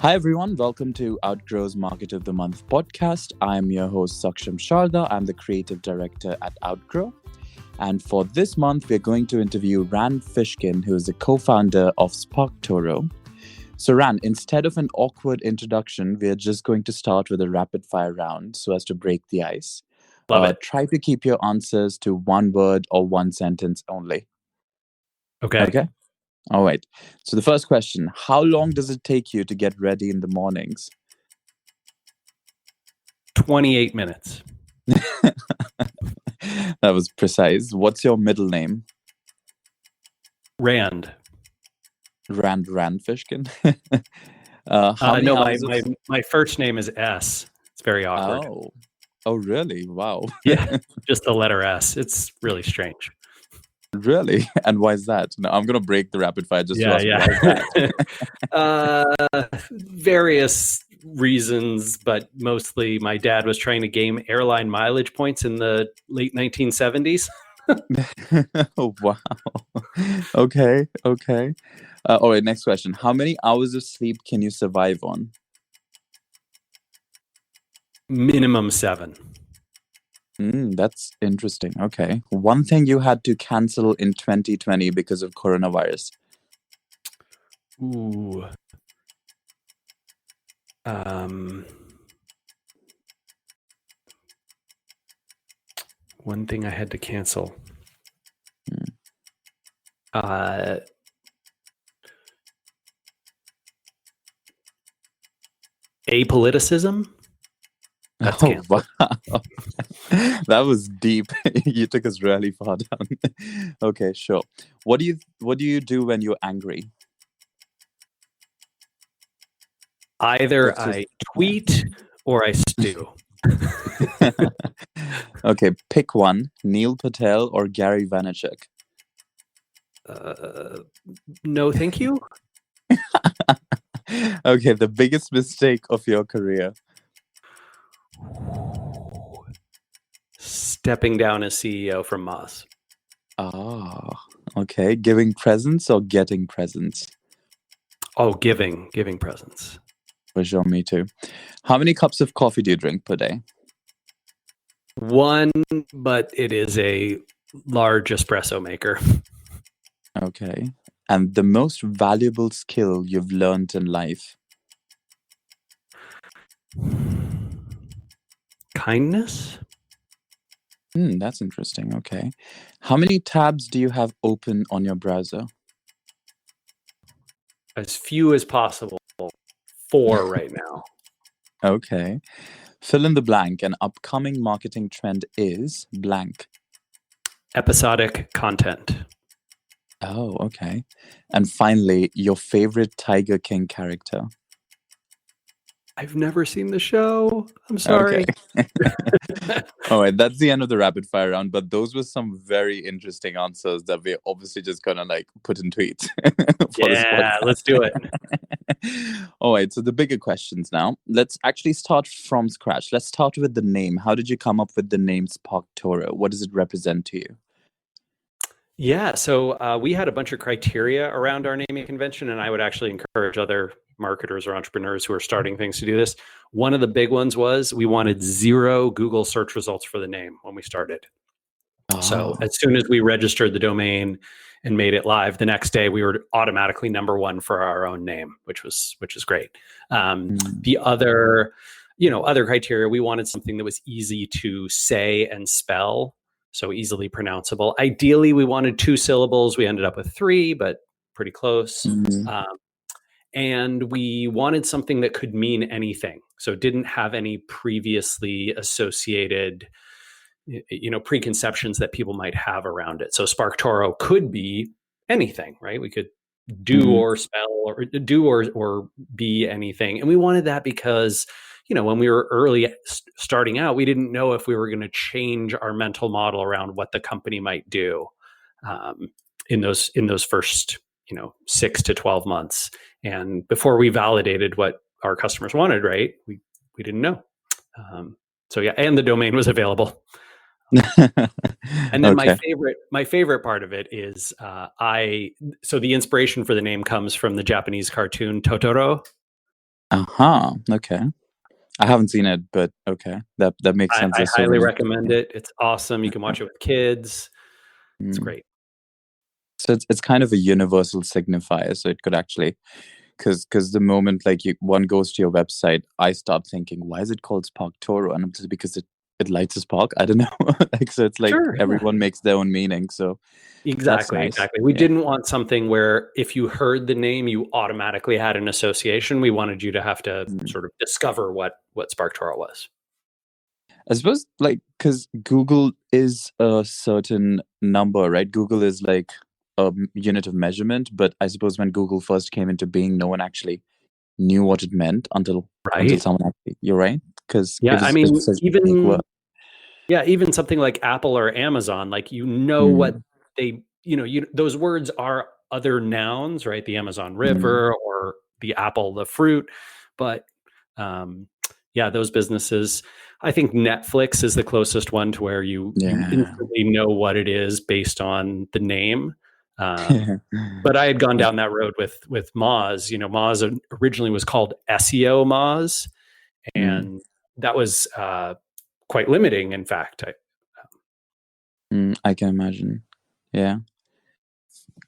Hi everyone, welcome to Outgrow's Market of the Month podcast. I'm your host Saksham Sharda. I'm the creative director at Outgrow. And for this month, we're going to interview Rand Fishkin, who is the co-founder of SparkToro. So Rand, instead of an awkward introduction, we're just going to start with a rapid fire round so as to break the ice. Love it. Try to keep your answers to one word or one sentence only. Okay. All right. So the first question, how long does it take you to get ready in the mornings? 28 minutes. That was precise. What's your middle name? Rand. Rand Fishkin. My first name is S. It's very awkward. Oh, really? Wow. Yeah, just the letter S. It's really strange. Really? And why is that? No, I'm going to break the rapid fire just to ask why that. Various reasons, but mostly my dad was trying to game airline mileage points in the late 1970s. Oh, wow. Okay. All right, next question. How many hours of sleep can you survive on? Minimum 7. That's interesting. Okay. One thing you had to cancel in 2020 because of coronavirus. Ooh. One thing I had to cancel. Apoliticism. That's wow. That was deep. You took us really far down. Okay, sure. What do you do when you're angry? Either I tweet or I stew. Okay, pick one. Neil Patel or Gary Vaynerchuk? No, thank you. Okay, the biggest mistake of your career? Stepping down as CEO from Moz. Oh, okay. Giving presents or getting presents? Oh, giving presents. For sure, me too. How many cups of coffee do you drink per day? 1, but it is a large espresso maker. Okay. And the most valuable skill you've learned in life? Kindness. That's interesting. Okay. How many tabs do you have open on your browser? As few as possible. 4 right now. Okay. Fill in the blank. An upcoming marketing trend is blank. Episodic content. Oh, okay. And finally, your favorite Tiger King character? I've never seen the show. I'm sorry. Okay. All right, that's the end of the rapid fire round, but those were some very interesting answers that we're obviously just gonna put in tweets. Yeah, let's do it. All right, so the bigger questions now. Let's actually start from scratch. Let's start with the name. How did you come up with the name SparkToro? What does it represent to you? Yeah, so we had a bunch of criteria around our naming convention, and I would actually encourage other marketers or entrepreneurs who are starting things to do this. One of the big ones was we wanted 0 Google search results for the name when we started. Oh. So as soon as we registered the domain and made it live, the next day we were automatically number 1 for our own name, which is great. The other criteria, we wanted something that was easy to say and spell. So easily pronounceable. Ideally, we wanted 2 syllables. We ended up with 3, but pretty close. And we wanted something that could mean anything. So it didn't have any previously associated, preconceptions that people might have around it. So SparkToro could be anything, right? We could do or spell or do or be anything. And we wanted that because when we were early starting out, we didn't know if we were going to change our mental model around what the company might do in those first 6 to 12 months. And before we validated what our customers wanted, right, we didn't know. So yeah, and the domain was available. And then my favorite part of it is so the inspiration for the name comes from the Japanese cartoon Totoro. Okay. I haven't seen it, but okay, that makes sense. I There's so highly many. recommend it. It's awesome. You can watch it with kids. It's Mm. great. So it's kind of a universal signifier. So it could actually, because the moment like one goes to your website, I start thinking, why is it called SparkToro? And it's because it lights a spark. I don't know. Like, so it's like Sure. Yeah. everyone makes their own meaning. So that's Exactly. nice. Exactly. We Yeah. didn't want something where if you heard the name, you automatically had an association. We wanted you to have to Mm. sort of discover what SparkToro was. I suppose like because Google is a certain number, right? Google is like a unit of measurement, but I suppose when Google first came into being, no one actually knew what it meant until Right. someone actually. You're right, because Yeah. I it's mean, such a big word. even yeah, even something like Apple or Amazon, like what Mm, they, those words are other nouns, right? The Amazon mm, River or the apple, the fruit. But um, yeah, those businesses. I think Netflix is the closest one to where you yeah. instantly know what it is based on the name. Um, Yeah. but I had gone Okay. down that road with Moz. Moz originally was called SEO Moz, Mm, and that was quite limiting. In fact, I can imagine. Yeah.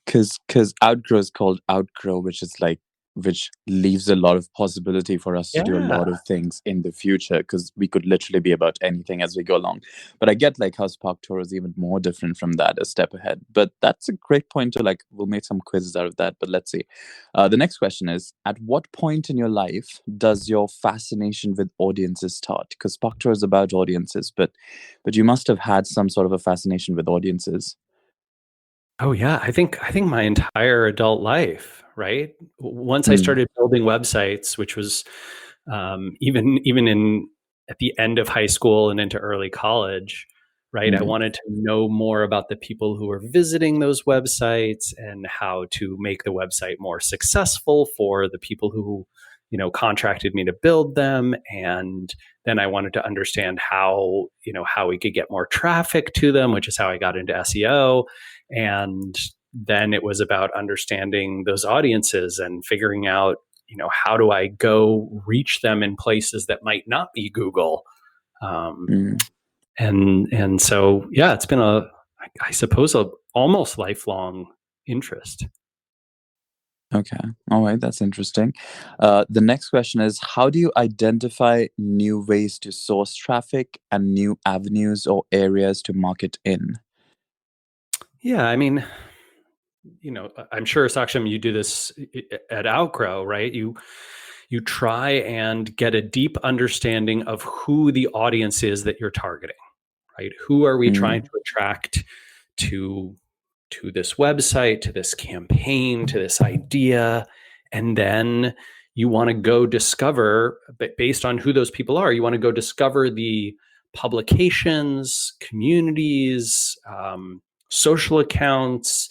Because outgrow is called outgrow, which leaves a lot of possibility for us to do a yeah. lot of things in the future, because we could literally be about anything as we go along. But I get like how SparkToro is even more different from that, a step ahead. But that's a great point to like, we'll make some quizzes out of that. But let's see. The next question is, at what point in your life does your fascination with audiences start? Because SparkToro is about audiences, but you must have had some sort of a fascination with audiences. Oh yeah, I think my entire adult life, right? Once I Mm, started building websites, which was even in at the end of high school and into early college, right? I mm, wanted to know more about the people who were visiting those websites and how to make the website more successful for the people who, contracted me to build them. And then I wanted to understand how we could get more traffic to them, which is how I got into SEO. And then it was about understanding those audiences and figuring out, how do I go reach them in places that might not be Google. um, mm. and so yeah, it's been I suppose a almost lifelong interest. Okay. All right. That's interesting. The next question is, how do you identify new ways to source traffic and new avenues or areas to market in? Yeah, I mean, I'm sure, Saksham, you do this at Outgrow, right? You try and get a deep understanding of who the audience is that you're targeting, right? Who are we trying Mm, to attract to this website, to this campaign, to this idea? And then you want to go discover, based on who those people are, you want to go discover the publications, communities, social accounts,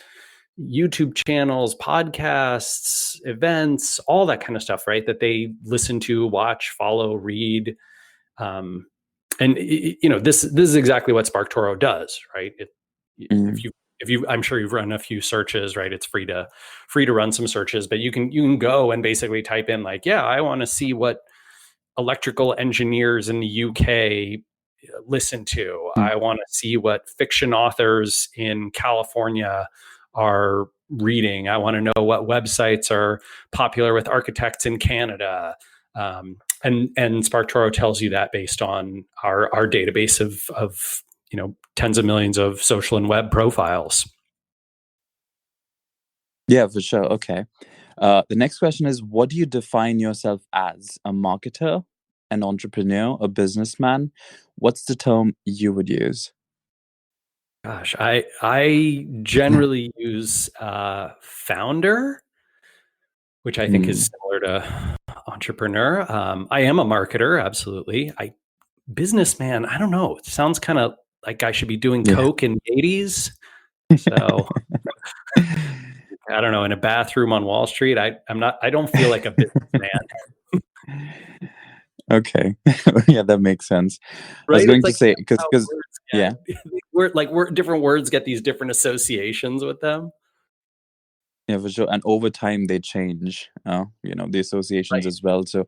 YouTube channels, podcasts, events, all that kind of stuff, right? That they listen to, watch, follow, read. Um, and this is exactly what SparkToro does, right? mm, If you I'm sure you've run a few searches, right? It's free to run some searches, but you can go and basically type in like, yeah, I want to see what electrical engineers in the UK listen to. mm, I want to see what fiction authors in California are reading. I want to know what websites are popular with architects in Canada. And SparkToro tells you that based on our database of tens of millions of social and web profiles. Yeah, for sure. Okay. The next question is, what do you define yourself as? A marketer, an entrepreneur, a businessman? What's the term you would use? Gosh, I generally use founder, which I think is Mm, similar to entrepreneur. I am a marketer, absolutely. Businessman, I don't know. It sounds kind of like I should be doing yeah. coke in the 80s. So I don't know. In a bathroom on Wall Street, I'm not. I don't feel like a businessman, Okay. Yeah, that makes sense. I was right? It's going to like say how because words yeah. get different words get these different associations with them. Yeah, for sure. And over time they change, the associations Right. as well. So,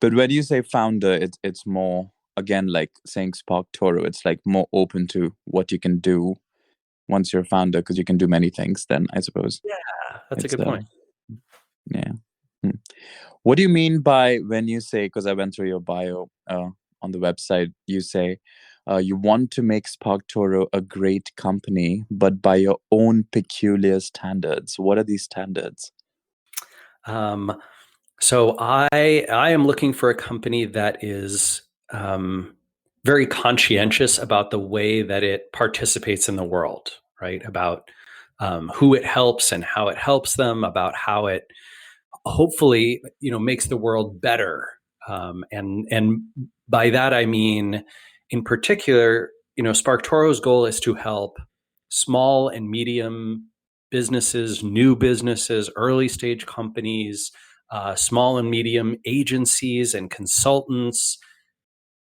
but when you say founder, it's more, again, like saying SparkToro. It's like more open to what you can do once you're a founder, because you can do many things. Then I suppose Yeah, that's a it's good point. yeah. Hmm. What do you mean by when you say? Because I went through your bio on the website. You say you want to make SparkToro a great company, but by your own peculiar standards. What are these standards? Um, so I am looking for a company that is very conscientious about the way that it participates in the world, right? About who it helps and how it helps them, about how it hopefully makes the world better. And by that I mean, in particular, SparkToro's goal is to help small and medium businesses, new businesses, early stage companies, small and medium agencies and consultants.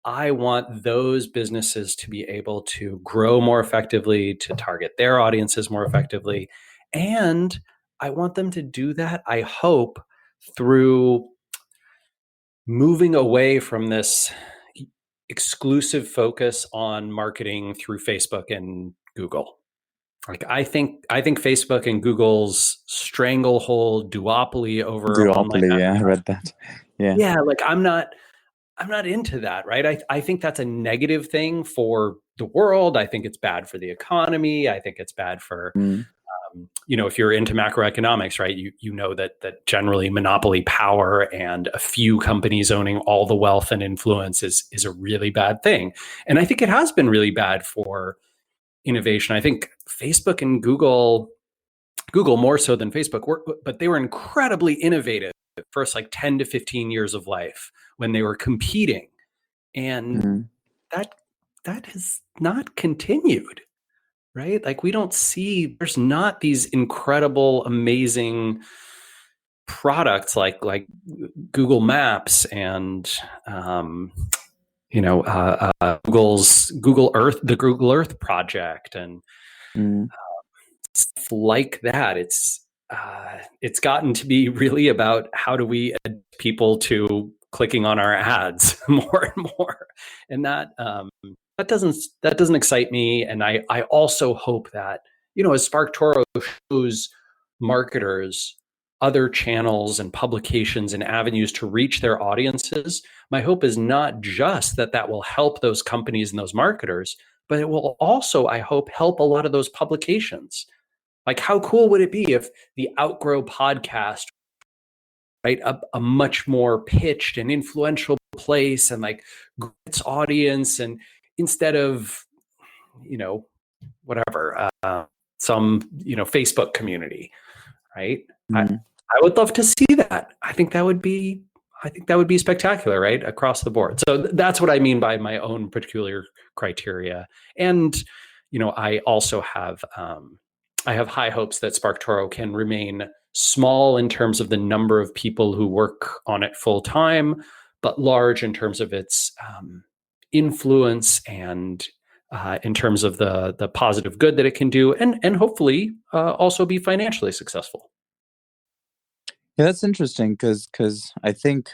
I want those businesses to be able to grow more effectively, to target their audiences more effectively. And I want them to do that, I hope, through moving away from this exclusive focus on marketing through Facebook and Google. Like I think Facebook and Google's stranglehold duopoly over online Duopoly, yeah, I read that. Yeah. yeah, like I'm not into that, right? I think that's a negative thing for the world. I think it's bad for the economy. I think it's bad for, Mm, if you're into macroeconomics, right? You know that generally monopoly power and a few companies owning all the wealth and influence is a really bad thing. And I think it has been really bad for innovation. I think Facebook and Google more so than Facebook, but they were incredibly innovative the first like 10 to 15 years of life when they were competing. And mm, that that has not continued, right? Like we don't see there's not these incredible, amazing products like Google Maps and Google's Google Earth, the Google Earth project, and mm. stuff like that. It's gotten to be really about how do we add people to clicking on our ads more and more, and that doesn't excite me. And I also hope that as SparkToro shows marketers other channels and publications and avenues to reach their audiences, my hope is not just that will help those companies and those marketers, but it will also, I hope, help a lot of those publications. Like, how cool would it be if the Outgrow podcast, right, a much more pitched and influential place and like its audience, and instead of, whatever, some, Facebook community, right? I, Mm. I would love to see that. I think that would be spectacular, right? Across the board. So that's what I mean by my own peculiar criteria. And, I also I have high hopes that SparkToro can remain small in terms of the number of people who work on it full time, but large in terms of its influence and in terms of the positive good that it can do, and hopefully also be financially successful. Yeah, that's interesting because I think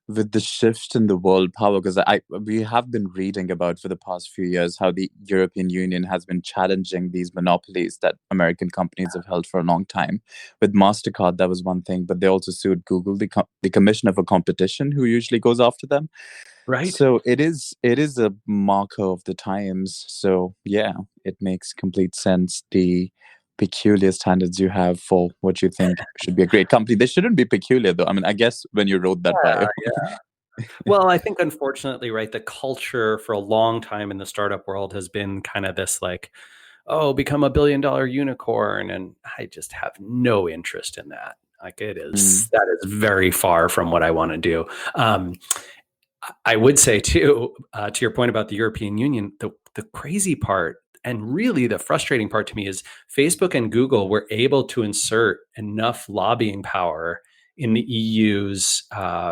with the shift in the world power, because we have been reading about for the past few years how the European Union has been challenging these monopolies that American companies have held for a long time. With MasterCard, that was one thing, but they also sued Google, the Commissioner for Competition, who usually goes after them. Right. So it is a marker of the times. So yeah, it makes complete sense. The peculiar standards you have for what you think should be a great company. They shouldn't be peculiar though. I mean, I guess when you wrote that bio. Yeah. Well, I think unfortunately, right, the culture for a long time in the startup world has been kind of this like, oh, become a $1 billion unicorn. And I just have no interest in that. Like Mm, that is very far from what I want to do. Um, I would say too, to your point about the European Union, the crazy part and really the frustrating part to me is Facebook and Google were able to insert enough lobbying power in the EU's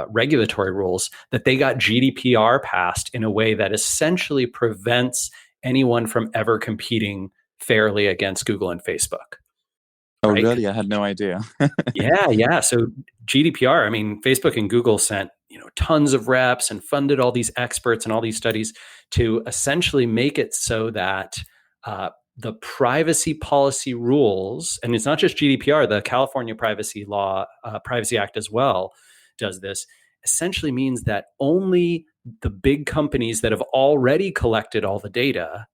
regulatory rules that they got GDPR passed in a way that essentially prevents anyone from ever competing fairly against Google and Facebook. Oh, right? really? I had no idea. Yeah. So GDPR, I mean, Facebook and Google sent, tons of reps and funded all these experts and all these studies to essentially make it so that the privacy policy rules, and it's not just GDPR, the California Privacy Act as well does this, essentially means that only the big companies that have already collected all the data,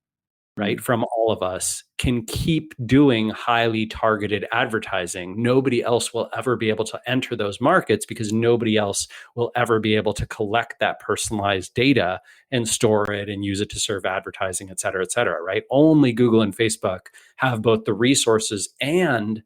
right, Mm, from all of us can keep doing highly targeted advertising. Nobody else will ever be able to enter those markets because nobody else will ever be able to collect that personalized data and store it and use it to serve advertising, et cetera, right? Only Google and Facebook have both the resources and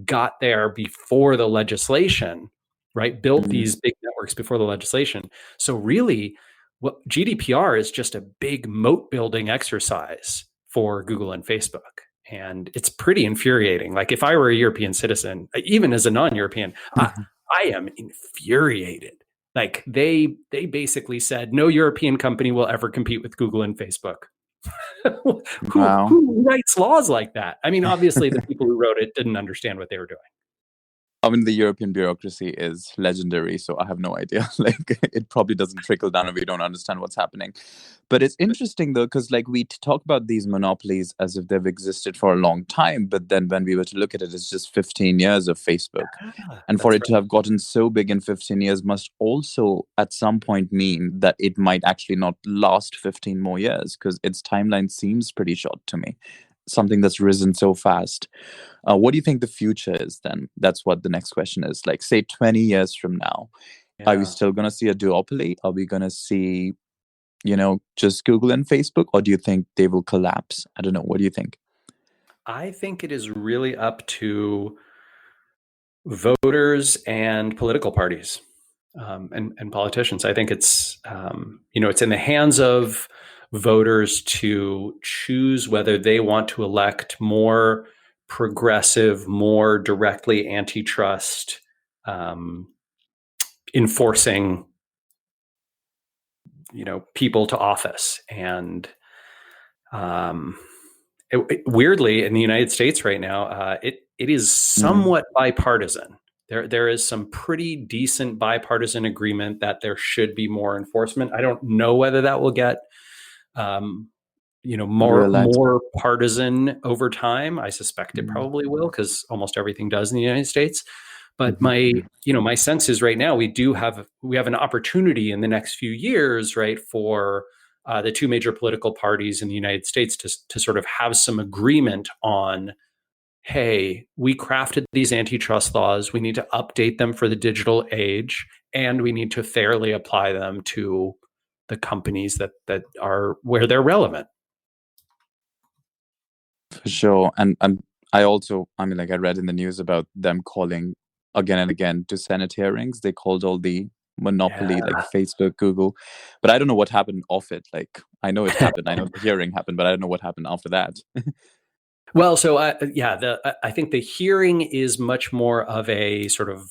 got there before the legislation, right? Built mm, these big networks before the legislation. So really, what GDPR is just a big moat building exercise for Google and Facebook. And it's pretty infuriating. Like if I were a European citizen, even as a non-European, I am infuriated. Like they basically said no European company will ever compete with Google and Facebook. wow. Who writes laws like that? I mean, obviously the people who wrote it didn't understand what they were doing. I mean, the European bureaucracy is legendary, so I have no idea. Like, it probably doesn't trickle down if we don't understand what's happening. But it's interesting, though, because, like, we talk about these monopolies as if they've existed for a long time. But then when we were to look at it, it's just 15 years of Facebook. And for That's it to have gotten so big in 15 years must also, at some point, mean that it might actually not last 15 more years, because its timeline seems pretty short to me. Something that's risen so fast. What do you think the future is then? That's what the next question is. Like, say, 20 years from now, are we Yeah. still going to see a duopoly? Are we going to see, just Google and Facebook? Or do you think they will collapse? I don't know. What do you think? I think it is really up to voters and political parties and politicians. I think it's in the hands of voters to choose whether they want to elect more progressive, more directly antitrust enforcing people to office. And weirdly, in the United States right now, it is Mm, somewhat bipartisan. There is some pretty decent bipartisan agreement that there should be more enforcement. I don't know whether that will get realized. more partisan over time. I suspect it Mm, probably will, because almost everything does in the United States. But mhm, my sense is right now we have an opportunity in the next few years, right, for the two major political parties in the United States to sort of have some agreement on, hey, we crafted these antitrust laws, we need to update them for the digital age, and we need to fairly apply them to the companies that are where they're relevant. for sure. And I also, I mean, like, I read in the news about them calling again and again to Senate hearings. They called all the monopoly, like Facebook, Google. But I don't know what happened off it. Like, I know it happened. I know the hearing happened, but I don't know what happened after that. Well, so I think the hearing is much more of a sort of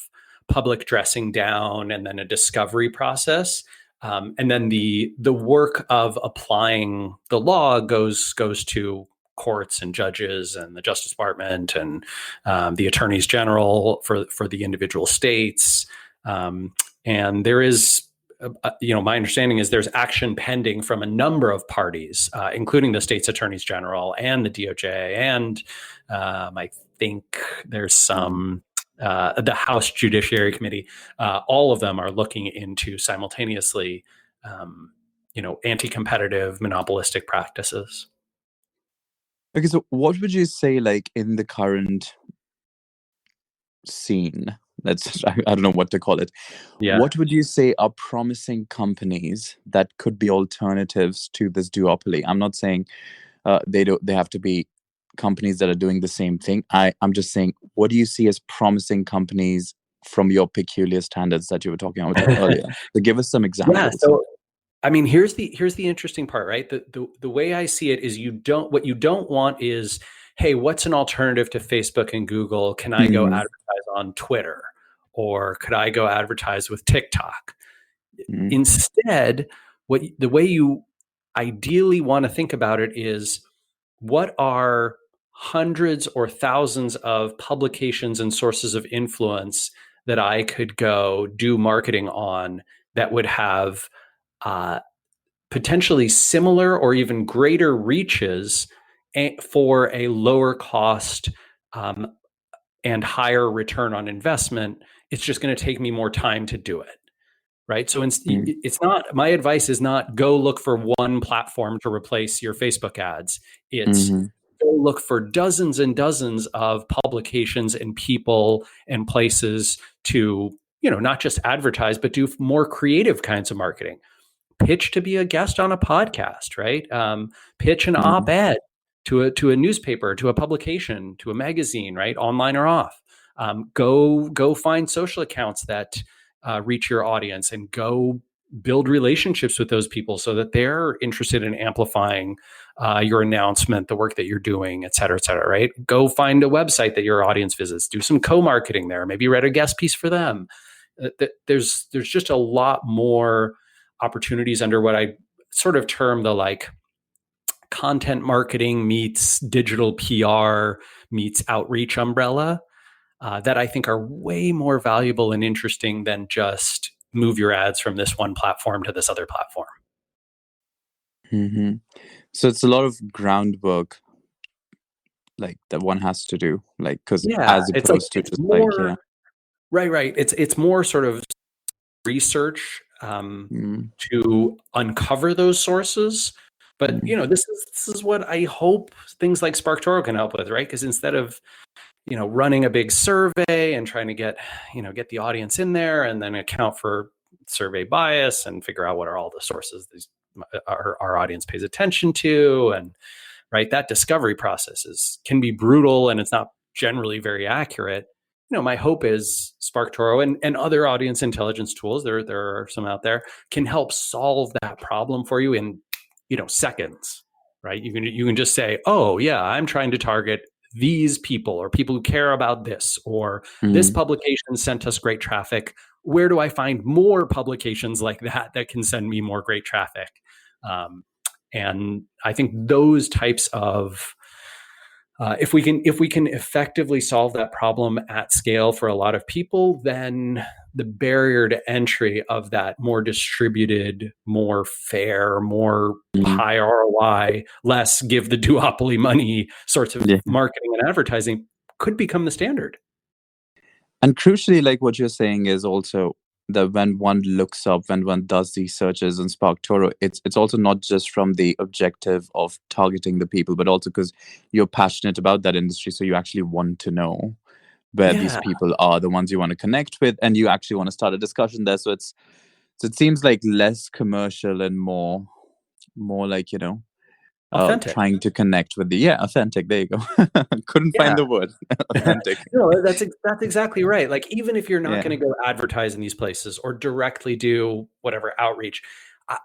public dressing down and then a discovery process, and then the work of applying the law goes to courts and judges and the Justice Department and the attorneys general for the individual states, and there is. My understanding is there's action pending from a number of parties, including the state's attorneys general and the DOJ, and I think there's Mm. some the House Judiciary Committee. All of them are looking into simultaneously, anti-competitive, monopolistic practices. Okay, so what would you say, like, in the current scene? I don't know what to call it. Yeah. What would you say are promising companies that could be alternatives to this duopoly? I'm not saying they have to be companies that are doing the same thing. I'm just saying, what do you see as promising companies from your peculiar standards that you were talking about earlier? So give us some Yeah. examples. So I mean, here's the interesting part, right? The way I see it is what you don't want is, hey, what's an alternative to Facebook and Google? Can I go Mm, advertise on Twitter, or could I go advertise with TikTok? mm, Instead, the way you ideally want to think about it is, what are hundreds or thousands of publications and sources of influence that I could go do marketing on that would have potentially similar or even greater reaches for a lower cost and higher return on investment. It's just going to take me more time to do it. Right. So it's not, my advice is not go look for one platform to replace your Facebook ads. It's go look for dozens and dozens of publications and people and places to, not just advertise, but do more creative kinds of marketing. Pitch to be a guest on a podcast, right? Pitch an op-ed to a newspaper, to a publication, to a magazine, right? Online or off. Go find social accounts that reach your audience and go build relationships with those people so that they're interested in amplifying your announcement, the work that you're doing, et cetera, right? Go find a website that your audience visits, do some co-marketing there, maybe write a guest piece for them. There's just a lot more opportunities under what I sort of term the like content marketing meets digital PR meets outreach umbrella. That I think are way more valuable and interesting than just move your ads from this one platform to this other platform. So it's a lot of groundwork, like that one has to do, like because as opposed to just more, right. It's more sort of research to uncover those sources. But this is what I hope things like SparkToro can help with, right? Because instead of running a big survey and trying to get the audience in there and then account for survey bias and figure out what are all the sources our audience pays attention to, and right, that discovery process can be brutal and it's not generally very accurate. My hope is SparkToro and other audience intelligence tools, there are some out there, can help solve that problem for you in seconds, right? You can just say, oh yeah, I'm trying to target these people or people who care about this, or this publication sent us great traffic. Where do I find more publications like that can send me more great traffic? And I think those types of, if we can effectively solve that problem at scale for a lot of people, then the barrier to entry of that more distributed, more fair, more high ROI, less give the duopoly money sorts of marketing and advertising could become the standard. And crucially, like what you're saying is also that when one looks up, when one does these searches in SparkToro, it's also not just from the objective of targeting the people, but also because you're passionate about that industry. So you actually want to know where these people are, the ones you want to connect with, and you actually want to start a discussion there. So it seems like less commercial and more like, authentic. Trying to connect with the authentic. There you go. Couldn't find the word. Authentic. No, that's exactly right. Like even if you're not going to go advertise in these places or directly do whatever outreach,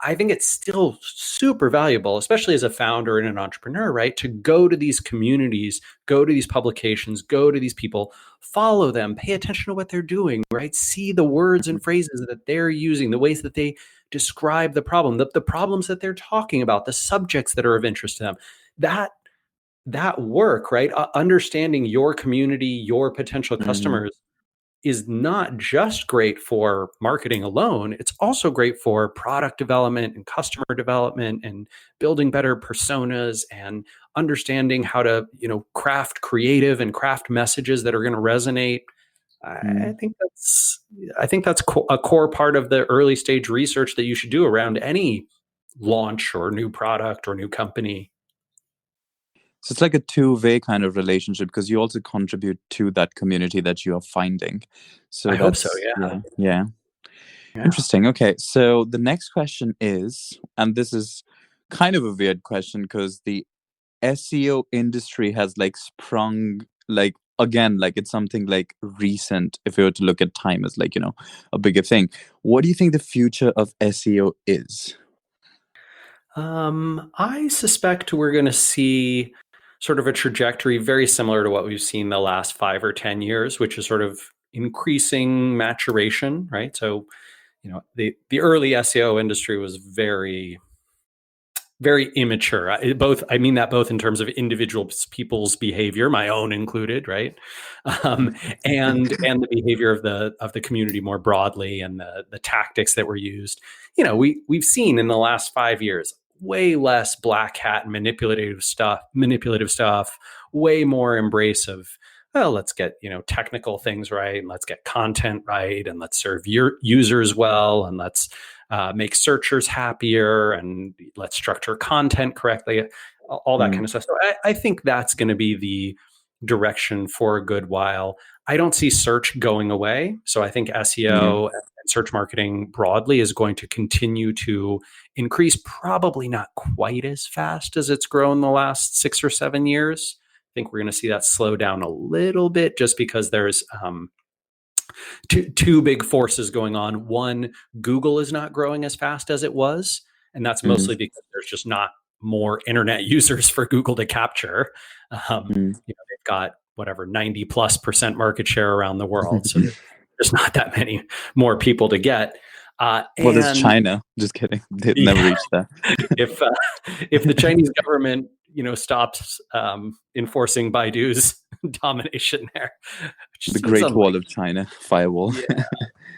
I think it's still super valuable, especially as a founder and an entrepreneur, right? To go to these communities, go to these publications, go to these people, follow them, pay attention to what they're doing, right? See the words and phrases that they're using, the ways that they describe the problem, the problems that they're talking about, the subjects that are of interest to them. That work, right? Understanding your community, your potential customers is not just great for marketing alone. It's also great for product development and customer development and building better personas and understanding how to, craft creative and craft messages that are going to resonate. I think that's a core part of the early stage research that you should do around any launch or new product or new company. So it's like a two-way kind of relationship because you also contribute to that community that you are finding. So I hope so, yeah. Interesting. Okay, so the next question is, and this is kind of a weird question because the SEO industry has like sprung like again, like it's something like recent. If you were to look at time as like, a bigger thing. What do you think the future of SEO is? I suspect we're going to see sort of a trajectory very similar to what we've seen the last 5 or 10 years, which is sort of increasing maturation, right? So, the early SEO industry was very very immature. I mean that both in terms of individual people's behavior, my own included, right, and the behavior of the community more broadly, and the tactics that were used. We've seen in the last 5 years way less black hat and manipulative stuff, way more embrace of, well, let's get technical things right, and let's get content right, and let's serve your users well, and let's make searchers happier, and let's structure content correctly, all that kind of stuff. So I think that's going to be the direction for a good while. I don't see search going away. So I think SEO and search marketing broadly is going to continue to increase, probably not quite as fast as it's grown the last 6 or 7 years. I think we're going to see that slow down a little bit, just because there's two big forces going on. One, Google is not growing as fast as it was, and that's mostly because there's just not more internet users for Google to capture. They've got whatever 90+% market share around the world, so there's not that many more people to get. Well, there's China. Just kidding. They've never reached that. If the Chinese government stops enforcing Baidu's domination there, the Great Wall of China firewall.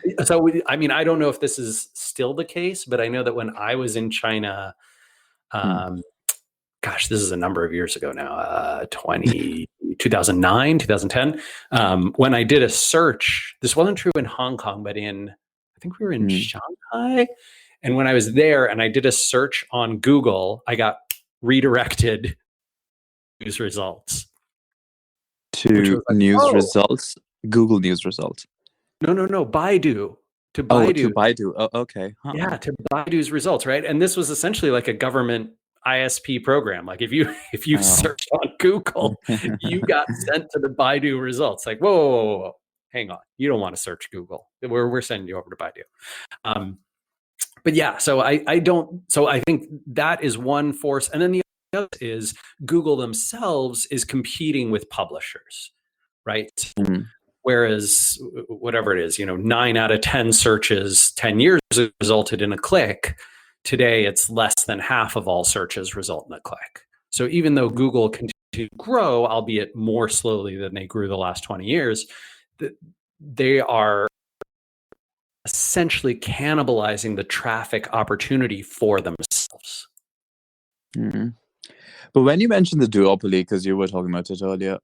Yeah. So I don't know if this is still the case, but I know that when I was in China, gosh, this is a number of years ago now, 2009, 2010, when I did a search. This wasn't true in Hong Kong, but I think we were in Shanghai. And when I was there and I did a search on Google, I got redirected news results. To news results? Google news results? No, Baidu. To Baidu. Oh, to Baidu. Oh, okay. Huh. Yeah, to Baidu's results, right? And this was essentially like a government ISP program. Like if you searched on Google, you got sent to the Baidu results. Like, whoa, hang on. You don't want to search Google. We're sending you over to Baidu. But yeah, so I think that is one force. And then the other is Google themselves is competing with publishers, right? Whereas whatever it is, 9 out of 10 searches 10 years ago resulted in a click. Today, it's less than half of all searches result in a click. So even though Google continues to grow, albeit more slowly than they grew the last 20 years, they are essentially cannibalizing the traffic opportunity for themselves. But when you mentioned the duopoly, because you were talking about it earlier,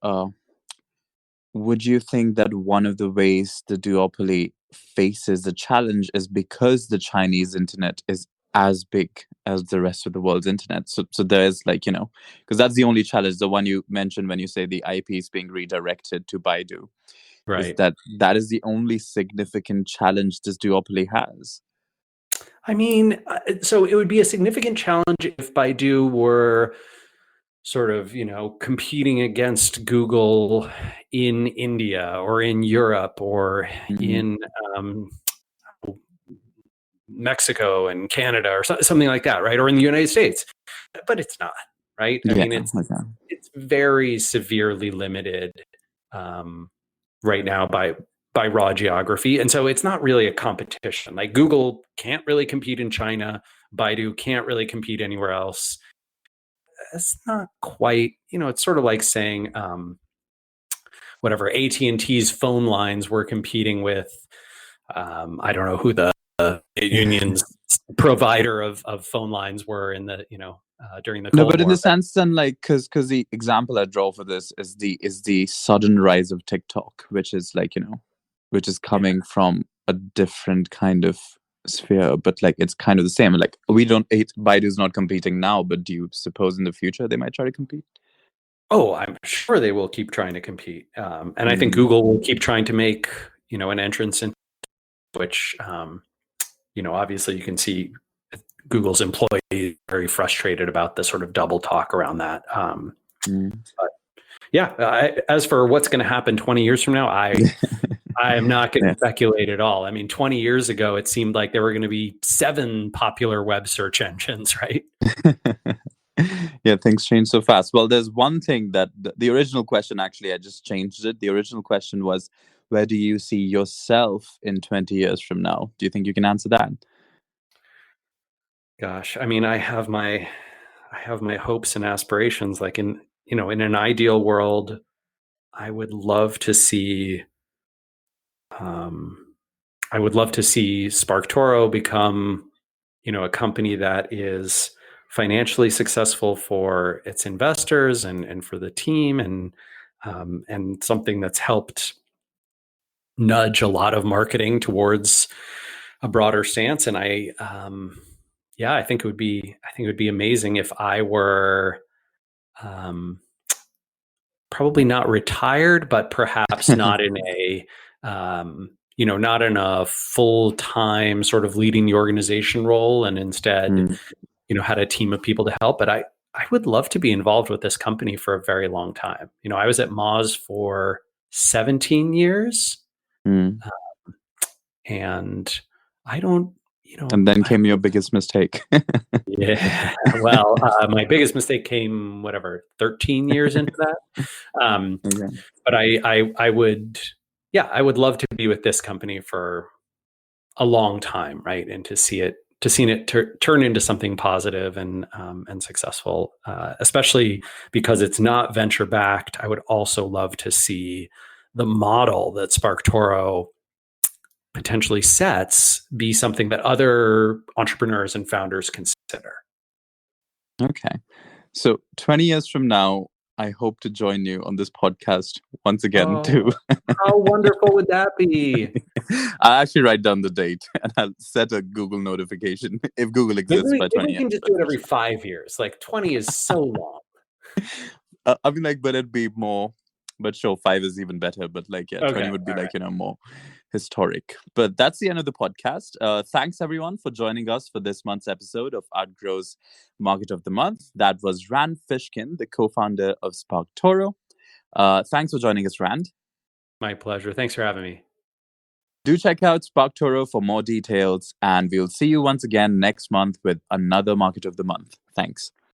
would you think that one of the ways the duopoly faces the challenge is because the Chinese internet is as big as the rest of the world's internet? So there's because that's the only challenge, the one you mentioned when you say the IP is being redirected to Baidu. Right. Is that is the only significant challenge this duopoly has? So it would be a significant challenge if Baidu were sort of, competing against Google in India or in Europe or in Mexico and Canada or something like that, right? Or in the United States. But it's not, right? It's very severely limited right now by raw geography. And so it's not really a competition. Like Google can't really compete in China. Baidu can't really compete anywhere else. It's not quite, it's sort of like saying whatever AT&T's phone lines were competing with, I don't know who the union's provider of phone lines were in the, during the Cold War. No, but in the sense then, because the example I draw for this is the sudden rise of TikTok, which is which is coming from a different kind of sphere, but it's kind of the same. Baidu's not competing now, but do you suppose in the future they might try to compete? Oh, I'm sure they will keep trying to compete. And I think Google will keep trying to make, an entrance in which, obviously you can see Google's employees very frustrated about the sort of double talk around that. But yeah, as for what's going to happen 20 years from now, I am not going to speculate at all. 20 years ago, it seemed like there were going to be 7 popular web search engines, right? Yeah, things change so fast. Well, there's one thing that the original question, actually, I just changed it. The original question was, where do you see yourself in 20 years from now? Do you think you can answer that? Gosh, I have my have my hopes and aspirations. Like in an ideal world, I would love to see SparkToro become, a company that is financially successful for its investors and for the team, and something that's helped nudge a lot of marketing towards a broader stance. And I think it would be amazing if I were, probably not retired, but perhaps not in a, not in a full-time sort of leading the organization role, and instead, had a team of people to help. But I would love to be involved with this company for a very long time. I was at Moz for 17 years. And I don't, And then came your biggest mistake. Yeah. Well, my biggest mistake came 13 years into that. Okay. But I would love to be with this company for a long time, right? And to see it turn into something positive and successful, especially because it's not venture backed. I would also love to see the model that SparkToro potentially sets be something that other entrepreneurs and founders consider. Okay. So 20 years from now, I hope to join you on this podcast once again too. How wonderful would that be? I'll actually write down the date and I'll set a Google notification if Google exists by 20 we can just do it every 5 years. Like 20 is so long. I mean, like, but it'd be more. But sure, 5 is even better. But 20 would be more historic. But that's the end of the podcast. Thanks everyone for joining us for this month's episode of Outgrow's Market of the Month. That was Rand Fishkin, the co-founder of SparkToro. Thanks for joining us, Rand. My pleasure. Thanks for having me. Do check out SparkToro for more details, and we'll see you once again next month with another Market of the Month. Thanks.